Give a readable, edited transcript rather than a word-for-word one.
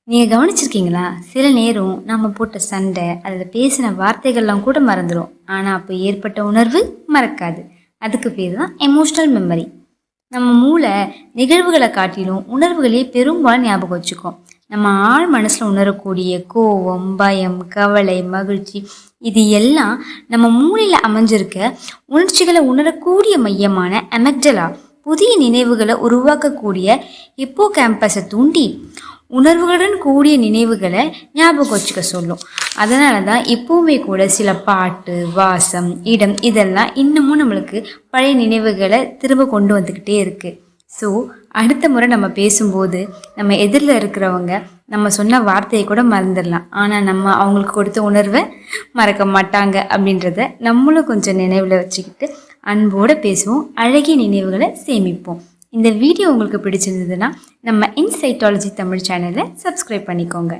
நீங்கள் கவனிச்சிருக்கீங்களா? சில நேரம் நம்ம போட்ட சண்டை, அதில் பேசின வார்த்தைகள்லாம் கூட மறந்துடும். ஆனால் அப்போ ஏற்பட்ட உணர்வு மறக்காது. அதுக்கு பேர் தான் எமோஷ்னல் மெமரி. நம்ம மூளை நிகழ்வுகளை காட்டிலும் உணர்வுகளே பெரும்பாலும் ஞாபகம் வச்சுக்கோம். நம்ம ஆழ் மனசில் உணரக்கூடிய கோபம், பயம், கவலை, மகிழ்ச்சி, இது எல்லாம் நம்ம மூளையில் அமைஞ்சிருக்க உணர்ச்சிகளை உணரக்கூடிய மையமான அமெக்டலா புதிய நினைவுகளை உருவாக்கக்கூடிய ஹிப்போ கேம்பஸை தூண்டி உணர்வுகளுடன் கூடிய நினைவுகளை ஞாபகம் வச்சுக்க சொல்லும். அதனால தான் இப்போவுமே கூட சில பாட்டு, வாசம், இடம் இதெல்லாம் இன்னமும் நம்மளுக்கு பழைய நினைவுகளை திரும்ப கொண்டு வந்துக்கிட்டே இருக்குது. ஸோ அடுத்த முறை நம்ம பேசும்போது நம்ம எதிரில் இருக்கிறவங்க நம்ம சொன்ன வார்த்தையை கூட மறந்துடலாம், ஆனால் நம்ம அவங்களுக்கு கொடுத்த உணர்வை மறக்க மாட்டாங்க. அப்படின்றத நம்மளும் கொஞ்சம் நினைவில் வச்சுக்கிட்டு அன்போடு பேசுவோம், அழகிய நினைவுகளை சேமிப்போம். இந்த வீடியோ உங்களுக்கு பிடிச்சிருந்ததுன்னா நம்ம இன்சைட்டாலஜி தமிழ் சேனலை சப்ஸ்கிரைப் பண்ணிக்கோங்க.